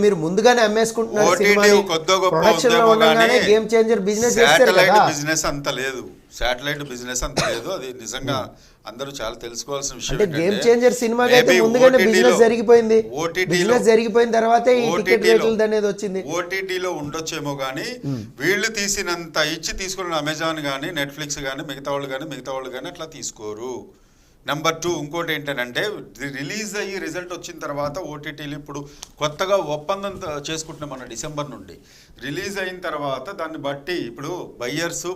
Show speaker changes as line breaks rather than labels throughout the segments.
మీరు ముందుగానే అమ్మేసుకుంటున్నారు సినిమాని. ప్రొడక్షన్ లో ఉండగానే గేమ్ చేంజర్ బిజినెస్ చేస్తారు కదా.
బిజినెస్ అంత లేదు, శాటిలైట్ బిజినెస్ అంత లేదు. అది నిజంగా అందరూ చాలా తెలుసుకోవాల్సిన విషయం.
అంటే గేమ్ చేంజర్ సినిమాకి అయితే ముందుగానే బిజినెస్ జరిగిపోయింది. బిజినెస్ జరిగిపోయిన తర్వాతే ఈ టికెట్ రేట్లు అనేది వచ్చింది.
ఓటీటీలో ఉండొచ్చేమో కానీ వీళ్ళు తీసినంత ఇచ్చి తీసుకున్న అమెజాన్ కానీ నెట్ఫ్లిక్స్ కానీ మిగతా వాళ్ళు కానీ అట్లా తీసుకోరు. నెంబర్ 2 ఇంకోటి ఏంటంటే రిలీజ్ అయ్యి రిజల్ట్ వచ్చిన తర్వాత ఓటీటీలు ఇప్పుడు కొత్తగా ఒప్పందం చేసుకుంటున్నాం మన డిసెంబర్ నుండి. రిలీజ్ అయిన తర్వాత దాన్ని బట్టి ఇప్పుడు బయ్యర్స్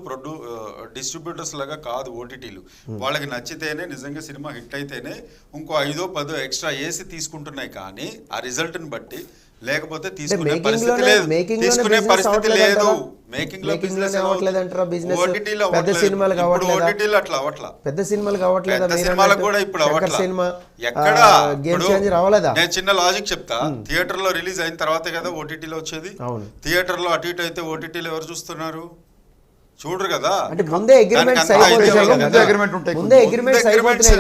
డిస్ట్రిబ్యూటర్స్ లాగా కాదు ఓటీటీలు. వాళ్ళకి నచ్చితేనే నిజంగా సినిమా హిట్ అయితేనే ఇంకో 5-10 ఎక్స్ట్రా వేసి తీసుకుంటున్నాయి. కానీ ఆ రిజల్ట్ని బట్టి లేకపోతే తీసుకునే పరిస్థితి లేదు. మేకింగ్ లో బిజినెస్ ఓటీటీలో
పెద్ద సినిమాలు
ఓటీటీలో అట్లా అవట్లా.
పెద్ద సినిమాలు కావట్లేదు.
పెద్ద సినిమాలకు కూడా ఇప్పుడు అవట్లా. ఎక్కడ నేను చిన్న లాజిక్ చెప్తా. థియేటర్ లో రిలీజ్ అయిన తర్వాతే కదా ఓటీటీలో వచ్చేది. థియేటర్ లో అటు ఇటు అయితే ఓటీటీలో ఎవరు చూస్తున్నారు? చూడరు కదా.
అంటే ముందే అగ్రిమెంట్స్ అయిపోతున్నాయి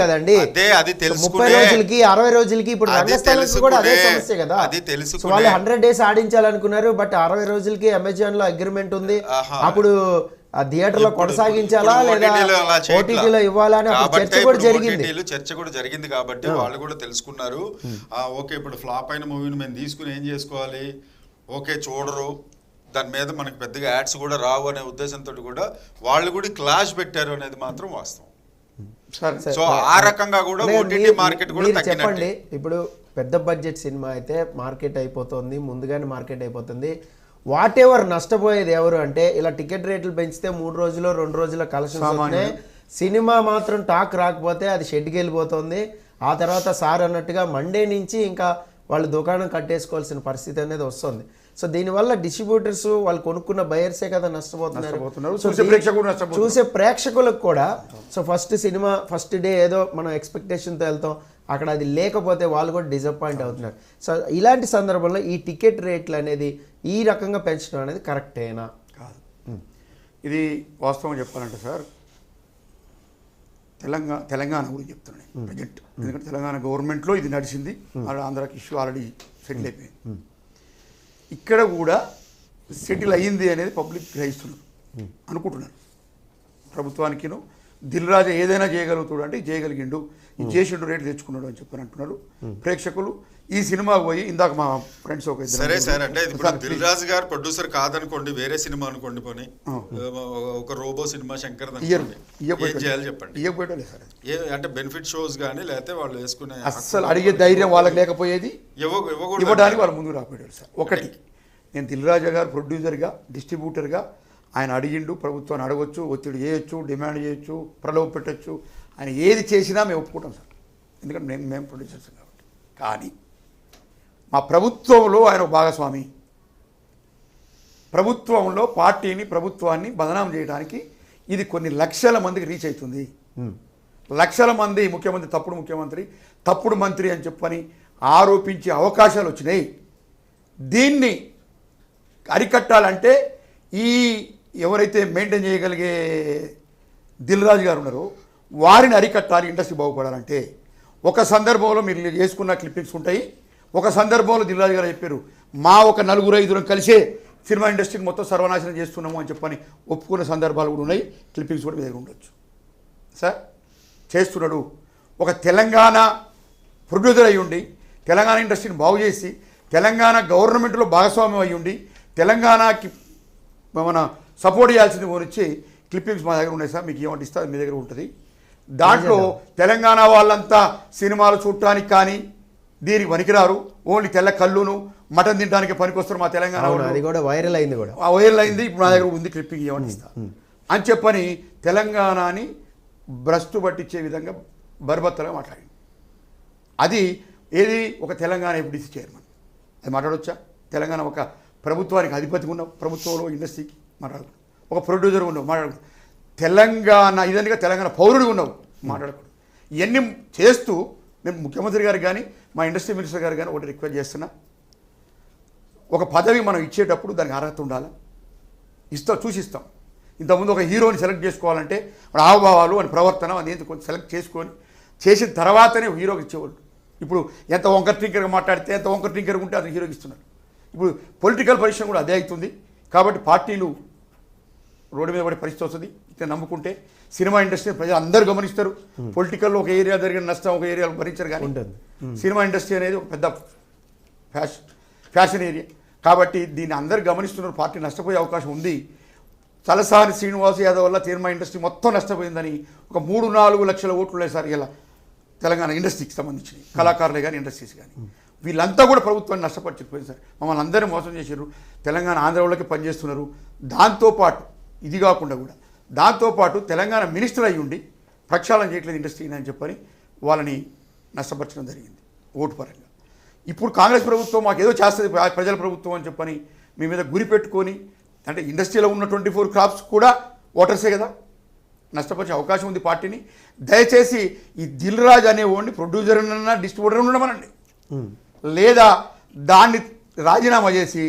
కదండి.
అది
30 రోజులకి 60 రోజులకి. ఇప్పుడు రంగస్థలం కూడా అదే సమస్య కదా.
అది తెలుసు.
వాళ్ళు 100 days ఆడించాలనుకున్నారు. బట్ 60 రోజులకి అమెజాన్ లో అగ్రిమెంట్ ఉంది. అప్పుడు ఆ థియేటర్ లో కొనసాగించాలా లేదా ఓటీటీలో ఇవ్వాలా అని
చర్చ కూడా జరిగింది. కాబట్టి వాళ్ళు కూడా తెలుసుకున్నారు. ఓకే, ఇప్పుడు ఫ్లాప్ అయిన మూవీని మేము తీసుకుని ఏం చేసుకోవాలి? ఓకే, చూడరు, దాని మీద మనకి పెద్దగా యాడ్స్ కూడా రావు అనే ఉద్దేశంతో కూడా వాళ్ళు కూడా క్లాష్ పెట్టారు అనేది మాత్రం వాస్తవం. సో ఆ రకంగా కూడా ఓటీటీ మార్కెట్ కూడా తగ్గినట్టే.
ఇప్పుడు పెద్ద బడ్జెట్ సినిమా అయితే మార్కెట్ అయిపోతుంది, ముందుగానే మార్కెట్ అయిపోతుంది. వాట్ ఎవర్ నష్టపోయేది ఎవరు అంటే ఇలా టికెట్ రేట్లు పెంచితే 3 రోజులు 2 రోజుల కలెక్షన్స్ వస్తున్నాయి. సినిమా మాత్రం టాక్ రాకపోతే అది షెడ్కి వెళ్ళిపోతుంది. ఆ తర్వాత సార్ అన్నట్టుగా మండే నుంచి ఇంకా వాళ్ళు దుకాణం కట్టేసుకోవాల్సిన పరిస్థితి అనేది వస్తుంది. సో దీనివల్ల డిస్ట్రిబ్యూటర్స్ వాళ్ళు కొనుక్కున్న బయర్సే కదా నష్టపోతున్నారు. చూసే ప్రేక్షకులకు కూడా. సో సినిమా ఫస్ట్ డే ఏదో మనం ఎక్స్పెక్టేషన్తో వెళ్తాం, అక్కడ అది లేకపోతే వాళ్ళు కూడా డిసప్పాయింట్ అవుతున్నారు. సో ఇలాంటి సందర్భంలో ఈ టికెట్ రేట్లు అనేది ఈ రకంగా పెంచడం అనేది కరెక్టేనా?
కాదు. ఇది వాస్తవం చెప్పాలంటే సార్, తెలంగాణ గురించి చెప్తున్నాను ప్రజెంట్. ఎందుకంటే తెలంగాణ గవర్నమెంట్లో ఇది నడిచింది. ఆంధ్రాకి ఇష్యూ ఆల్రెడీ సెటిల్ అయిపోయింది. ఇక్కడ కూడా సెటిల్ అయ్యింది అనేది పబ్లిక్ గ్రహిస్తున్నారు అనుకుంటున్నారు. ప్రభుత్వానికిను దిల్ రాజా ఏదైనా చేయగలుగుతాడు అంటే చేయగలిగిండు, ఇది చేసిండు, రేట్లు తెచ్చుకున్నాడు అని చెప్పని అంటున్నారు ప్రేక్షకులు. ఈ సినిమా పోయి ఇందాక మా ఫ్రెండ్స్ ఒక
సరే సార్ అంటే దిల్ రాజు గారు ప్రొడ్యూసర్ కాదనుకోండి, వేరే సినిమా అనుకోండి, పోనీ ఒక రోబో సినిమా శంకర్ చేయాలి చెప్పండి,
ఇవ్వకపోయటం సార్.
అంటే బెనిఫిట్ షోస్ కానీ లేకపోతే వాళ్ళు వేసుకునే
అస్సలు అడిగే ధైర్యం వాళ్ళకి లేకపోయేది, ఇవ్వడానికి వాళ్ళు ముందుకు రాకపోయాడు సార్. ఒకటి, నేను దిల్ రాజా గారు ప్రొడ్యూసర్గా డిస్ట్రిబ్యూటర్గా ఆయన అడిగిండు, ప్రభుత్వాన్ని అడగొచ్చు, ఒత్తిడి చేయొచ్చు, డిమాండ్ చేయొచ్చు, ప్రలోభ పెట్టచ్చు. ఆయన ఏది చేసినా మేము ఒప్పుకుంటాం సార్, ఎందుకంటే మేము ప్రొడ్యూసర్స్ కాబట్టి. కానీ మా ప్రభుత్వంలో ఆయన ఒక భాగస్వామి. ప్రభుత్వంలో పార్టీని ప్రభుత్వాన్ని బదనాం చేయడానికి ఇది కొన్ని లక్షల మందికి రీచ్ అవుతుంది. లక్షల మంది ముఖ్యమంత్రి తప్పుడు మంత్రి అని చెప్పని ఆరోపించే అవకాశాలు వచ్చినాయి. దీన్ని అరికట్టాలంటే ఈ ఎవరైతే మెయింటైన్ చేయగలిగే దిల్ రాజు గారు ఉన్నారో వారిని అరికట్టాలి. ఇండస్ట్రీ బాగుపడాలంటే ఒక సందర్భంలో మీరు చేసుకున్న క్లిప్పింగ్స్ ఉంటాయి. ఒక సందర్భంలో దిల్ రాజు గారు చెప్పారు, మా ఒక 4-5 కలిసే సినిమా ఇండస్ట్రీని మొత్తం సర్వనాశనం చేస్తున్నాము అని చెప్పని ఒప్పుకున్న సందర్భాలు కూడా ఉన్నాయి. క్లిప్పింగ్స్ కూడా మీ దగ్గర ఉండొచ్చు సార్. చేస్తున్నాడు. ఒక తెలంగాణ ప్రొడ్యూసర్ అయ్యి ఉండి తెలంగాణ ఇండస్ట్రీని బాగు చేసి తెలంగాణ గవర్నమెంట్లో భాగస్వామ్యం అయ్యి ఉండి తెలంగాణకి మన సపోర్ట్ చేయాల్సింది వచ్చి క్లిప్పింగ్స్ మా దగ్గర ఉన్నాయి సార్. మీకు ఏమంటే ఇస్తారు, మీ దగ్గర ఉంటుంది. దాంట్లో తెలంగాణ వాళ్ళంతా సినిమాలు చూడటానికి కానీ దీనికి పనికిరారు, ఓన్లీ తెల్ల కళ్ళును మటన్ తినడానికి పనికొస్తారు మా తెలంగాణ.
అది కూడా వైరల్ అయింది,
ఇప్పుడు నా దగ్గర ఉంది క్లిప్పింగ్, ఏమని ఇస్తా అని చెప్పని తెలంగాణని భ్రష్టు పట్టించే విధంగా బర్బత్తగా మాట్లాడింది. అది ఏది ఒక తెలంగాణ ఎఫ్డిసి చైర్మన్, అది మాట్లాడవచ్చా? తెలంగాణ ఒక ప్రభుత్వానికి అధిపతి ఉన్న ప్రభుత్వంలో ఇండస్ట్రీకి మాట్లాడకూడదు. ఒక ప్రొడ్యూసర్ ఉన్నావు మాట్లాడకూడదు. తెలంగాణ ఇదంగా తెలంగాణ పౌరుడు ఉన్నావు మాట్లాడకూడదు. ఇవన్నీ చేస్తూ నేను ముఖ్యమంత్రి గారికి కానీ మా ఇండస్ట్రీ మినిస్టర్ గారు కానీ ఒకటి రిక్వెస్ట్ చేస్తున్నా, ఒక పదవి మనం ఇచ్చేటప్పుడు దానికి అర్హత ఉండాలి. చూసిస్తాం. ఇంతకుముందు ఒక హీరోని సెలెక్ట్ చేసుకోవాలంటే హావభావాలు అని ప్రవర్తన అనేది కొంచెం సెలెక్ట్ చేసుకొని చేసిన తర్వాతనే హీరోకి ఇచ్చేవాళ్ళు. ఇప్పుడు ఎంత వంకర్ టింకర్గా మాట్లాడితే ఎంత వంకర్ టింకర్గా ఉంటే అతను హీరోకి ఇస్తున్నారు. ఇప్పుడు పొలిటికల్ పరిశ్రమ కూడా అదే అవుతుంది. కాబట్టి పార్టీలు రోడ్డు మీద పడే పరిస్థితి వస్తుంది. ఇట్లా నమ్ముకుంటే సినిమా ఇండస్ట్రీ ప్రజలు అందరూ గమనిస్తారు. పొలిటికల్లో ఒక ఏరియా జరిగిన నష్టం ఒక ఏరియాలో భరించరు, కానీ సినిమా ఇండస్ట్రీ అనేది ఒక పెద్ద ఫ్యాషన్ ఏరియా. కాబట్టి దీన్ని అందరు గమనిస్తున్నారు. పార్టీ నష్టపోయే అవకాశం ఉంది. తలసాని శ్రీనివాస్ యాదవ్ వల్ల సినిమా ఇండస్ట్రీ మొత్తం నష్టపోయిందని ఒక 3-4 లక్షల ఓట్లు ఉన్నాయి సార్ ఇలా తెలంగాణ ఇండస్ట్రీకి సంబంధించి, కళాకారులే కానీ ఇండస్ట్రీస్ కానీ. వీళ్ళంతా కూడా ప్రభుత్వాన్ని నష్టపరిచిపోయింది సార్. మమ్మల్ని అందరూ మోసం చేశారు. తెలంగాణ ఆంధ్ర వాళ్ళకి పనిచేస్తున్నారు. దాంతోపాటు ఇది కాకుండా కూడా దాంతోపాటు తెలంగాణ మినిస్టర్ అయ్యి ఉండి ప్రక్షాళన చేయట్లేదు ఇండస్ట్రీని అని చెప్పని వాళ్ళని నష్టపరచడం జరిగింది ఓటు పరంగా. ఇప్పుడు కాంగ్రెస్ ప్రభుత్వం మాకు ఏదో చేస్తుంది ప్రజల ప్రభుత్వం అని చెప్పని మీ మీద గురి పెట్టుకొని, అంటే ఇండస్ట్రీలో ఉన్న 24 క్రాప్స్ కూడా ఓటర్సే కదా, నష్టపరిచే అవకాశం ఉంది పార్టీని. దయచేసి ఈ దిల్ రాజు అనేవాడిని ప్రొడ్యూసర్ అన్నా డిస్ట్రిబ్యూటర్ ఉండమనండి, లేదా దాన్ని రాజీనామా చేసి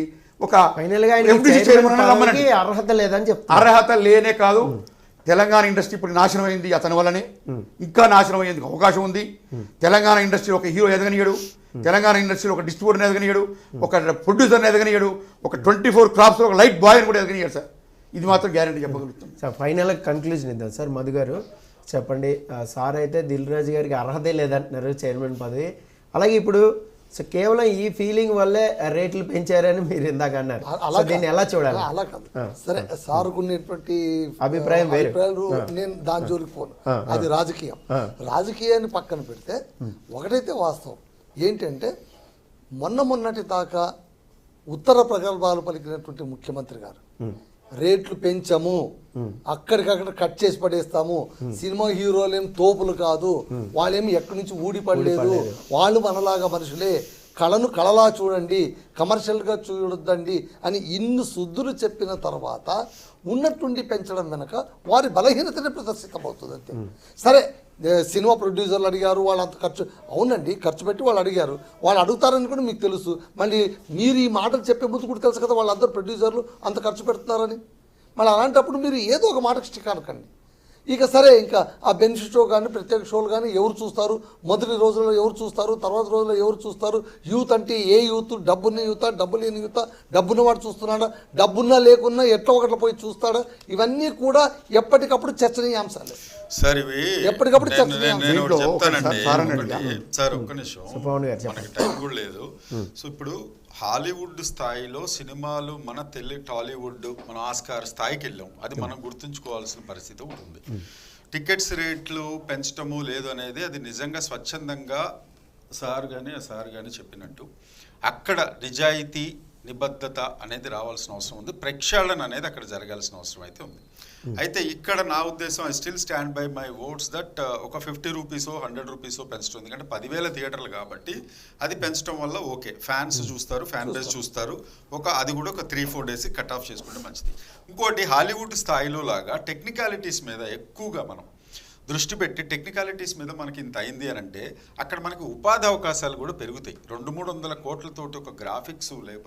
ఒక
అర్హత లేదని చెప్తారు.
అర్హత లేనే కాదు, తెలంగాణ ఇండస్ట్రీ ఇప్పుడు నాశనం అయింది అతని వల్లనే, ఇంకా నాశనం అయ్యేందుకు అవకాశం ఉంది. తెలంగాణ ఇండస్ట్రీ ఒక హీరో ఎదగనియడు, తెలంగాణ ఇండస్ట్రీలో ఒక డిస్ట్రిబ్యూటర్ని ఎదగనియడు, ఒక ప్రొడ్యూసర్ని ఎదగనియడు, ఒక 24 క్రాప్స్ ఒక లైట్ బాయ్ని కూడా ఎదగనియడు సార్. ఇది మాత్రం గ్యారెంటీ చెప్పగలుగుతాం
సార్. ఫైనల్గా కన్క్లూజన్ ఇద్దాం సార్. మధు గారు చెప్పండి. సార్ అయితే దిల్ రాజు గారికి అర్హతే లేదంటున్నారు చైర్మన్ పదవి. అలాగే ఇప్పుడు సో కేవలం ఈ ఫీలింగ్ వల్లే రేట్లు పెంచారని మీరు ఇందాక అన్నారు. దీన్ని ఎలా చూడాలి?
అలా కాదు సరే, సార్కున్నటువంటి
అభిప్రాయం వేరు,
నేను దాని జోలికి పోను. అది రాజకీయం. రాజకీయాన్ని పక్కన పెడితే ఒకటైతే వాస్తవం ఏంటంటే, మొన్నటి దాకా ఉత్తర ప్రగల్భాలు పలికినటువంటి ముఖ్యమంత్రి గారు రేట్లు పెంచము, అక్కడికక్కడ కట్ చేసి పడేస్తాము, సినిమా హీరోలేం తోపులు కాదు, వాళ్ళేమి ఎక్కడి నుంచి ఊడిపడలేదు, వాళ్ళు మనలాగా మనుషులే, కళను కళలా చూడండి, కమర్షియల్గా చూడొద్దండి అని ఇన్ని శుద్ధులు చెప్పిన తర్వాత ఉన్నట్టుండి పెంచడం వెనక వారి బలహీనతనే ప్రదర్శితమవుతుంది అంతే. సరే, సినిమా ప్రొడ్యూసర్లు అడిగారు, వాళ్ళు అంత ఖర్చు, అవునండి ఖర్చు పెట్టి వాళ్ళు అడిగారు, వాళ్ళు అడుగుతారని కూడా మీకు తెలుసు. మళ్ళీ మీరు ఈ మాటలు చెప్పే ముందు కూడా తెలుసు కదా వాళ్ళందరూ ప్రొడ్యూసర్లు అంత ఖర్చు పెడుతున్నారని. మళ్ళీ అలాంటప్పుడు మీరు ఏదో ఒక మాటకు స్టిక్ అనకండి. ఇక సరే, ఇంకా ఆ బెంచ్ షో కానీ ప్రత్యేక షోలు కానీ ఎవరు చూస్తారు, మొదటి రోజుల్లో ఎవరు చూస్తారు, తర్వాత రోజుల్లో ఎవరు చూస్తారు, యూత్ అంటే ఏ యూత్, డబ్బున్న యూత్, డబ్బు లేని యూత్, డబ్బున్నవాడు చూస్తున్నాడా, డబ్బున్నా లేకున్నా ఎట్లా ఒకటి పోయి చూస్తాడా, ఇవన్నీ కూడా ఎప్పటికప్పుడు చర్చనీయాంశాలే
సార్. ఇవి
ఎప్పటికప్పుడు
నేను చెప్తానండి సార్, ఒక్క నిమిషం, మనకి టైం కూడా లేదు. సో ఇప్పుడు హాలీవుడ్ స్థాయిలో సినిమాలు మన టాలీవుడ్ మన ఆస్కార్ స్థాయికి వెళ్ళాం, అది మనం గుర్తుంచుకోవాల్సిన పరిస్థితి ఉంటుంది. టికెట్స్ రేట్లు పెంచడము లేదు అనేది అది నిజంగా స్వచ్ఛందంగా సార్ కానీ చెప్పినట్టు అక్కడ నిజాయితీ నిబద్ధత అనేది రావాల్సిన అవసరం ఉంది. ప్రక్షాళన అనేది అక్కడ జరగాల్సిన అవసరం అయితే ఉంది. అయితే ఇక్కడ నా ఉద్దేశం, I still stand by my oats that ఒక 50 రూపీసో 100 రూపీసో పెంచడం, ఎందుకంటే 10,000 థియేటర్లు కాబట్టి అది పెంచడం వల్ల ఓకే, ఫ్యాన్స్ చూస్తారు, ఫ్యాన్ బేస్ చూస్తారు, అది కూడా ఒక 3-4 డేస్ కట్ ఆఫ్ చేసుకుంటే మంచిది. ఇంకోటి, హాలీవుడ్ స్థాయిలో లాగా టెక్నికాలిటీస్ మీద ఎక్కువగా మనం దృష్టి పెట్టి టెక్నికాలిటీస్ మీద మనకి ఇంత అయింది అని అంటే అక్కడ మనకి ఉపాధి అవకాశాలు కూడా పెరుగుతాయి. 200-300 కోట్లతోటి ఒక గ్రాఫిక్స్ లేకపోతే